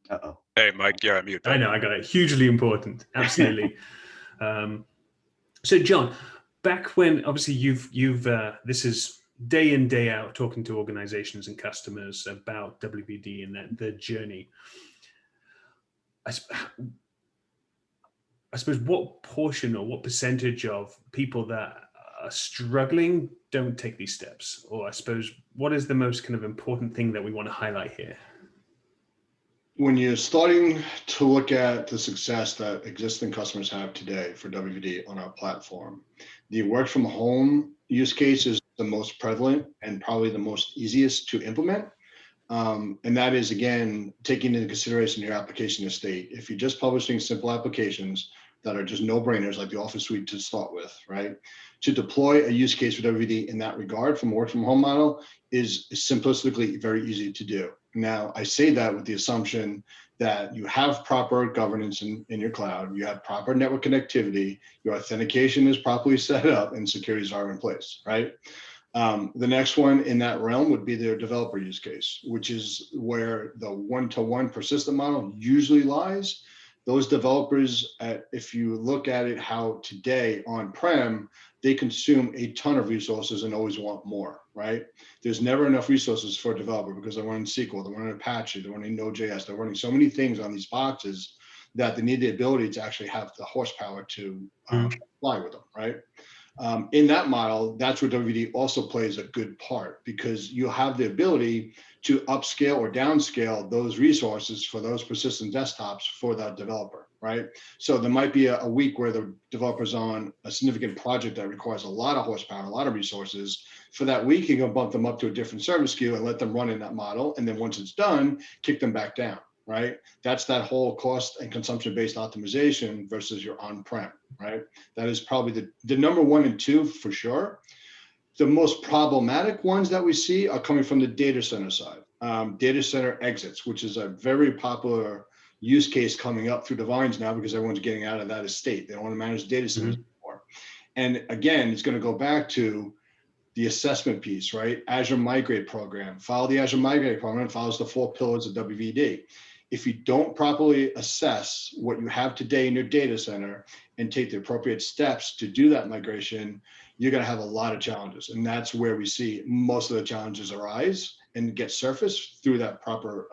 Uh-oh. Hey, Mike, you're on mute. I know, I got it. Hugely important. Absolutely. So John, back when obviously you've this is day in, day out talking to organizations and customers about WVD and their journey. I suppose what portion or what percentage of people that are struggling don't take these steps? Or I suppose what is the most kind of important thing that we want to highlight here? When you're starting to look at the success that existing customers have today for WVD on our platform, the work from home use case is the most prevalent and probably the most easiest to implement. And that is, again, taking into consideration your application estate. If you're just publishing simple applications that are just no-brainers like the Office Suite to start with, right? To deploy a use case for WVD in that regard from a work from home model is simplistically very easy to do. Now, I say that with the assumption that you have proper governance in your cloud, you have proper network connectivity, your authentication is properly set up, and securities are in place, right? The next one in that realm would be their developer use case, which is where the one-to-one persistent model usually lies. Those developers, if you look at it how today on-prem, they consume a ton of resources and always want more, right? There's never enough resources for a developer because they're running SQL, they're running Apache, they're running Node.js, they're running so many things on these boxes that they need the ability to actually have the horsepower to fly with them, right? In that model, that's where WVD also plays a good part because you have the ability to upscale or downscale those resources for those persistent desktops for that developer, right? So there might be a week where the developer's on a significant project that requires a lot of horsepower, a lot of resources. For that week, you can bump them up to a different service queue and let them run in that model. And then once it's done, kick them back down, right? That's that whole cost and consumption-based optimization versus your on-prem, right? That is probably the number 1 and 2 for sure. The most problematic ones that we see are coming from the data center side. Data center exits, which is a very popular use case coming up through the vines now because everyone's getting out of that estate. They don't want to manage data centers anymore. And again, it's going to go back to the assessment piece, right? Azure Migrate program. Follow the Azure Migrate program, follows the 4 pillars of WVD. If you don't properly assess what you have today in your data center and take the appropriate steps to do that migration, you're going to have a lot of challenges. And that's where we see most of the challenges arise and get surfaced through that proper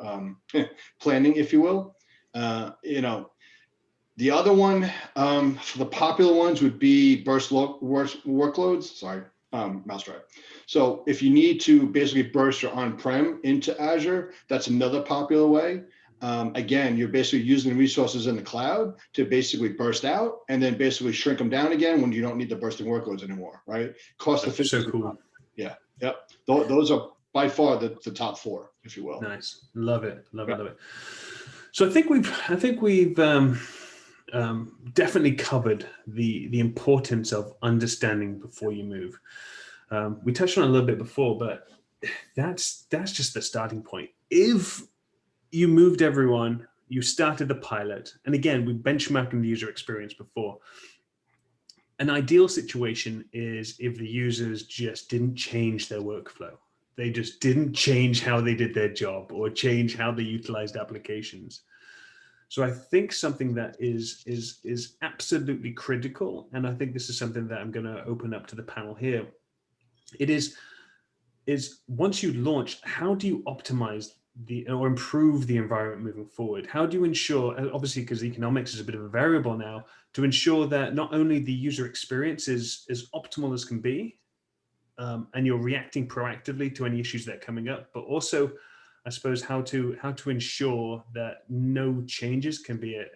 planning, if you will. The other one, for the popular ones would be burst workloads. Sorry, mousetrap. So if you need to basically burst your on-prem into Azure, that's another popular way. Again, you're basically using resources in the cloud to basically burst out and then basically shrink them down again when you don't need the bursting workloads anymore, right? Cost efficient. So cool. Yeah, yep. Those are by far the top 4, if you will. Nice, love it, love it, love it. So I think we've definitely covered the importance of understanding before you move. We touched on it a little bit before, but that's just the starting point. If you moved everyone, you started the pilot, and again, we benchmarked the user experience before. An ideal situation is if the users just didn't change their workflow. They just didn't change how they did their job or change how they utilized applications. So I think something that is absolutely critical, and I think this is something that I'm going to open up to the panel here. It is once you launch, how do you optimize or improve the environment moving forward? How do you ensure, obviously because economics is a bit of a variable now, to ensure that not only the user experience is as optimal as can be, and you're reacting proactively to any issues that are coming up, but also, I suppose, how to ensure that no changes can be a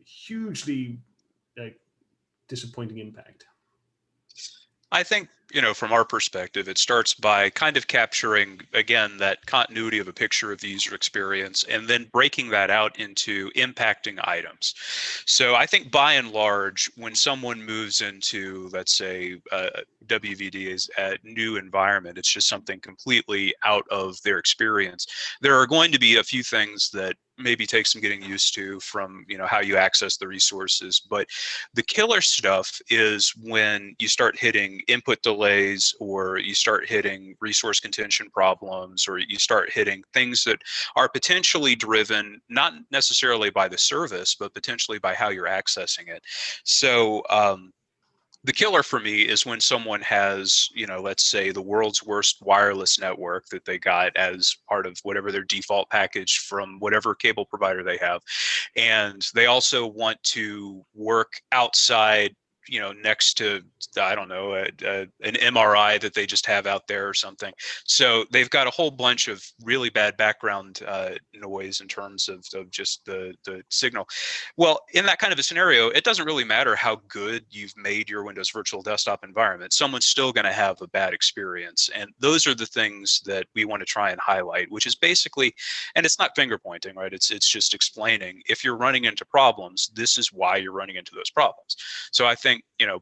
hugely disappointing impact? I think, from our perspective, it starts by kind of capturing, again, that continuity of a picture of the user experience and then breaking that out into impacting items. So I think by and large, when someone moves into, let's say, WVD is a new environment, it's just something completely out of their experience. There are going to be a few things that maybe take some getting used to from how you access the resources, but the killer stuff is when you start hitting input delays, or you start hitting resource contention problems, or you start hitting things that are potentially driven not necessarily by the service, but potentially by how you're accessing it. So the killer for me is when someone has, let's say the world's worst wireless network that they got as part of whatever their default package from whatever cable provider they have. And they also want to work outside, next to, I don't know, an MRI that they just have out there or something. So they've got a whole bunch of really bad background noise in terms of just the signal. Well, in that kind of a scenario, it doesn't really matter how good you've made your Windows Virtual Desktop environment. Someone's still going to have a bad experience. And those are the things that we want to try and highlight, which is basically, and it's not finger pointing, right? It's just explaining, if you're running into problems, this is why you're running into those problems. So I think,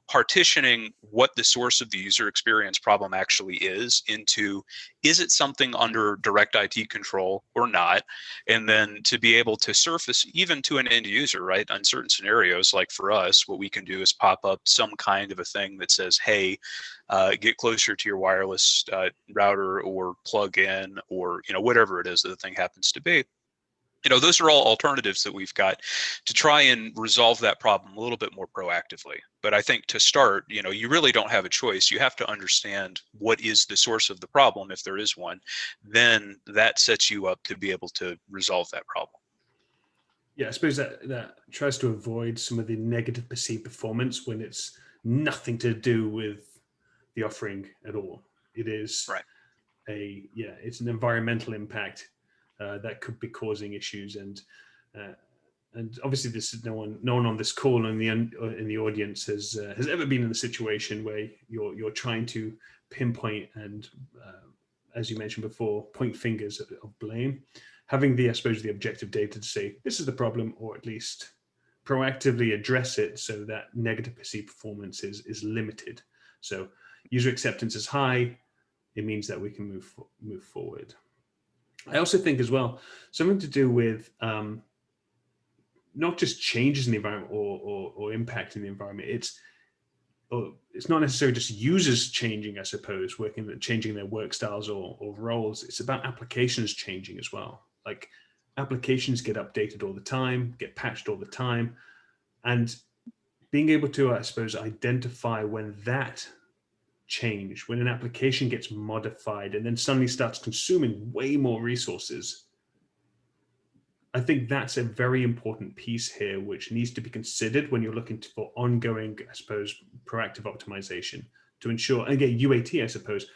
partitioning what the source of the user experience problem actually is into, is it something under direct IT control or not? And then to be able to surface even to an end user, right? On certain scenarios, like for us, what we can do is pop up some kind of a thing that says, hey, get closer to your wireless router, or plug in, or, whatever it is that the thing happens to be. Those are all alternatives that we've got to try and resolve that problem a little bit more proactively. But I think to start, you really don't have a choice. You have to understand what is the source of the problem, if there is one. Then that sets you up to be able to resolve that problem. Yeah, I suppose that tries to avoid some of the negative perceived performance when it's nothing to do with the offering at all. It is right. It's an environmental impact that could be causing issues, and obviously this is no one on this call and in the audience has ever been in a situation where you're trying to pinpoint and as you mentioned before, point fingers of blame. Having the objective data to say this is the problem, or at least proactively address it so that negative perceived performance is limited. So user acceptance is high, it means that we can move forward. I also think as well, something to do with not just changes in the environment or impacting the environment. It's not necessarily just users changing, I suppose, changing their work styles or roles. It's about applications changing as well. Like applications get updated all the time, get patched all the time. And being able to, I suppose, identify when that change, when an application gets modified and then suddenly starts consuming way more resources, I think that's a very important piece here, which needs to be considered when you're looking for ongoing, I suppose, proactive optimization to ensure, and again, UAT, I suppose,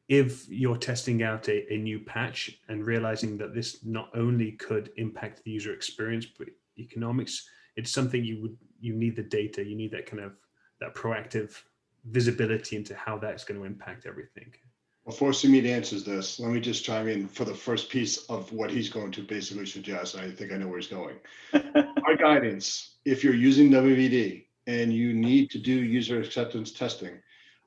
if you're testing out a new patch and realizing that this not only could impact the user experience, but economics, it's something you need the data, you need that kind of that proactive visibility into how that's going to impact everything. Before Samit answers this, let me just chime in for the first piece of what he's going to basically suggest. I think I know where he's going. Our guidance, if you're using WVD and you need to do user acceptance testing,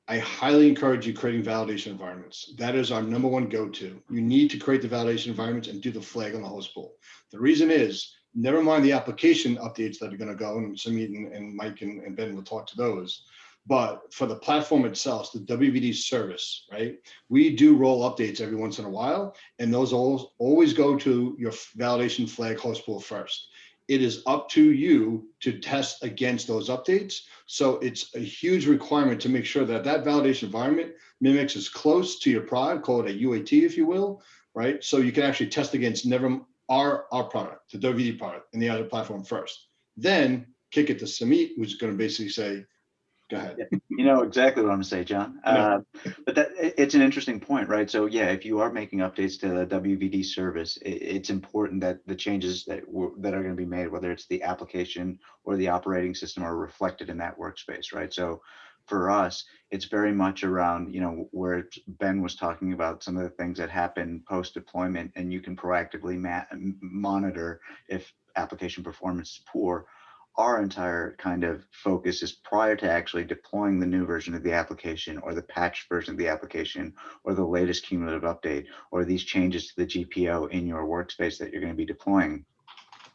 I highly encourage you creating validation environments. That is our number one go-to. You need to create the validation environments and do the flag on the host pool. The reason is, never mind the application updates that are going to go, and Samit and Mike and Ben will talk to those. But for the platform itself, the WVD service, right? We do roll updates every once in a while, and those always go to your validation flag host pool first. It is up to you to test against those updates. So it's a huge requirement to make sure that that validation environment mimics as close to your prod, call it a UAT, if you will, right? So you can actually test against our product, the WVD product, and the other platform first. Then kick it to Samit, who's going to basically say, go ahead. You know exactly what I'm gonna say, John. But it's an interesting point, right? So yeah, if you are making updates to the WVD service, it's important that the changes that are going to be made, whether it's the application or the operating system, are reflected in that workspace, right? So for us, it's very much around, you know, where Ben was talking about some of the things that happen post deployment, and you can proactively monitor if application performance is poor. Our entire kind of focus is prior to actually deploying the new version of the application, or the patch version of the application, or the latest cumulative update, or these changes to the GPO in your workspace that you're going to be deploying.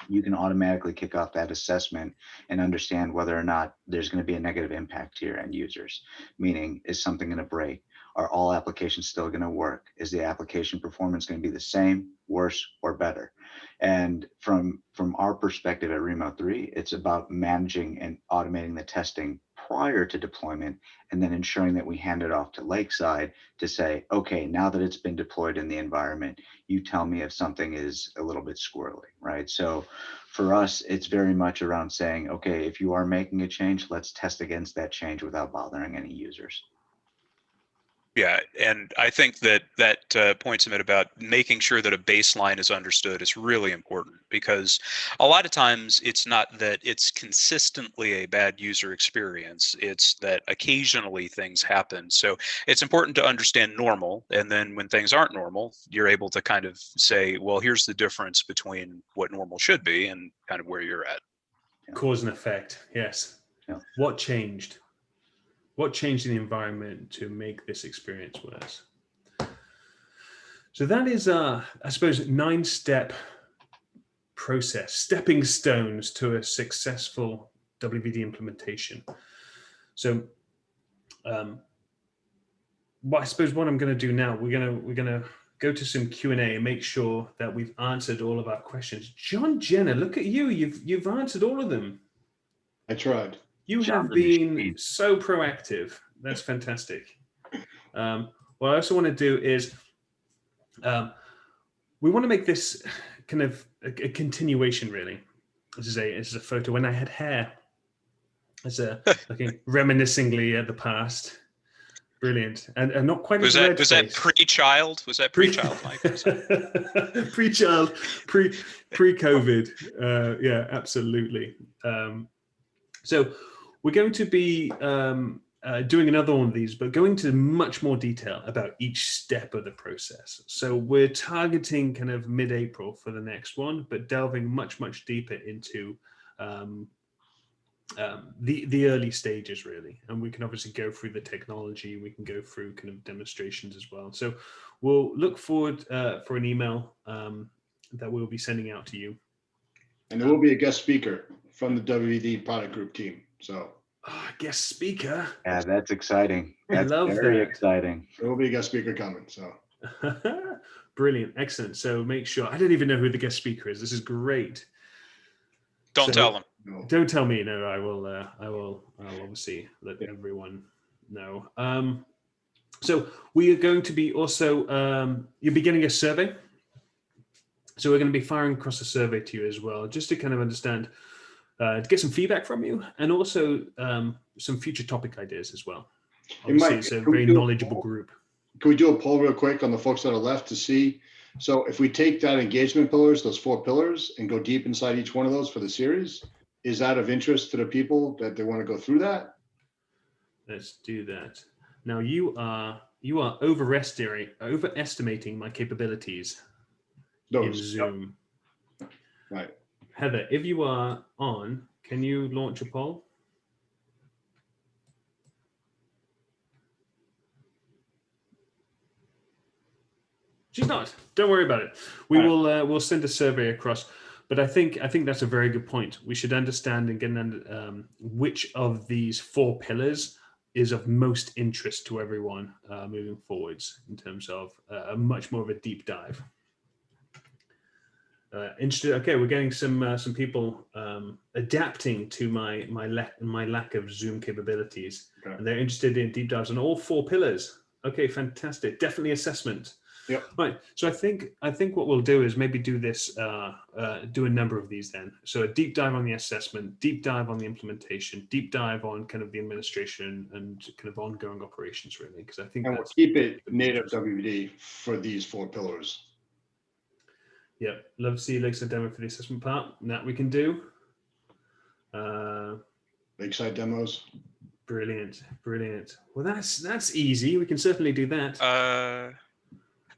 You can automatically kick off that assessment and understand whether or not there's going to be a negative impact to your end users. Meaning, is something going to break? Are all applications still going to work? Is the application performance going to be the same, worse, or better? And from our perspective at Rimo3, it's about managing and automating the testing prior to deployment, and then ensuring that we hand it off to Lakeside to say, okay, now that it's been deployed in the environment, you tell me if something is a little bit squirrely, right? So for us, it's very much around saying, okay, if you are making a change, let's test against that change without bothering any users. Yeah, and I think that point Samit about making sure that a baseline is understood is really important, because a lot of times it's not that it's consistently a bad user experience, it's that occasionally things happen. So it's important to understand normal, and then when things aren't normal, you're able to kind of say, well, here's the difference between what normal should be and kind of where you're at. Cause and effect, yes. Yeah. What changed? What changed in the environment to make this experience worse? So that is, I suppose, 9-step process, stepping stones to a successful WVD implementation. So, I suppose what I'm going to do now, we're going to go to some Q&A and make sure that we've answered all of our questions. John Jenner, look at you! You've answered all of them. I tried. You have been so proactive. That's fantastic. What I also want to do is we want to make this kind of a continuation, really. This is a photo when I had hair. It's looking reminiscingly at the past. Brilliant, and not quite as red. Was that pre-child? Was that pre-child, Mike? Pre-child, pre-COVID. Yeah, absolutely. So we're going to be doing another one of these, but going into much more detail about each step of the process. So we're targeting kind of mid-April for the next one, but delving much deeper into the early stages, really. And we can obviously go through the technology. We can go through kind of demonstrations as well. So we'll look forward for an email that we'll be sending out to you. And there will be a guest speaker from the WVD product group team. So guest speaker. Yeah, that's exciting. That's I love very that. Exciting. there will be a guest speaker coming. So brilliant, excellent. So make sure. I don't even know who the guest speaker is. This is great. Don't tell them. no. Don't tell me. No, I will. I'll obviously let everyone know. So we are going to be also. You'll be getting a survey. So we're going to be firing across a survey to you as well, just to kind of understand, to get some feedback from you, and also some future topic ideas as well. Obviously, it's a very knowledgeable group. Can we do a poll real quick on the folks that are left to see? So if we take that engagement pillars, those 4 pillars, and go deep inside each one of those for the series, is that of interest to the people that they want to go through that? Let's do that. Now you are you are overestimating my capabilities in Those. Zoom. Right. Heather, if you are on, can you launch a poll? She's not. Don't worry about it. We will. We'll send a survey across. But I think that's a very good point. We should understand and get which of these 4 pillars is of most interest to everyone moving forwards in terms of a much more of a deep dive. Interested. Okay, we're getting some people adapting to my lack of Zoom capabilities, and they're interested in deep dives on all 4 pillars. Okay, fantastic. Definitely assessment. Yep. Right. So I think what we'll do is maybe do this, do a number of these then. So a deep dive on the assessment, deep dive on the implementation, deep dive on kind of the administration and kind of ongoing operations, really, because I think and we'll keep it native WVD for these 4 pillars. Yeah, love to see Lakeside demo for the assessment part. That we can do. Lakeside demos. Brilliant, brilliant. Well, that's easy. We can certainly do that.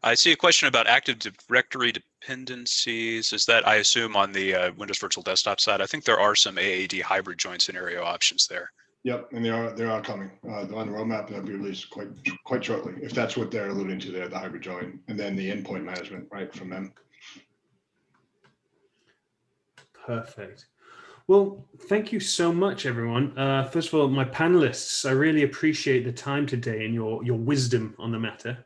I see a question about Active Directory dependencies. Is that, I assume, on the Windows Virtual Desktop side? I think there are some AAD hybrid joint scenario options there. Yep, and they are coming. They're on the roadmap, and they'll be released quite shortly. If that's what they're alluding to there, the hybrid join, and then the endpoint management, right, from them. Perfect. Well, thank you so much, everyone. First of all, my panelists, I really appreciate the time today and your wisdom on the matter.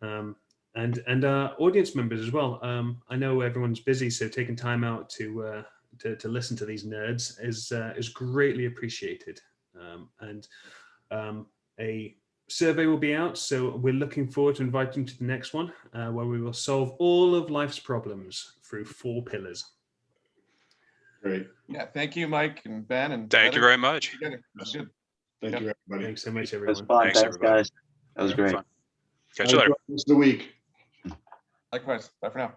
And audience members as well. I know everyone's busy, so taking time out to listen to these nerds is greatly appreciated. A survey will be out, so we're looking forward to inviting you to the next one, where we will solve all of life's problems through 4 pillars. Great. Yeah, thank you, Mike and Ben. And thank you very much. Together. It was good. Thank you, everybody. Thanks so much, It was everyone. fun. Thanks, Thanks, everybody. guys. That was great. Fun. Catch you later. It's the week. Likewise. Bye for now.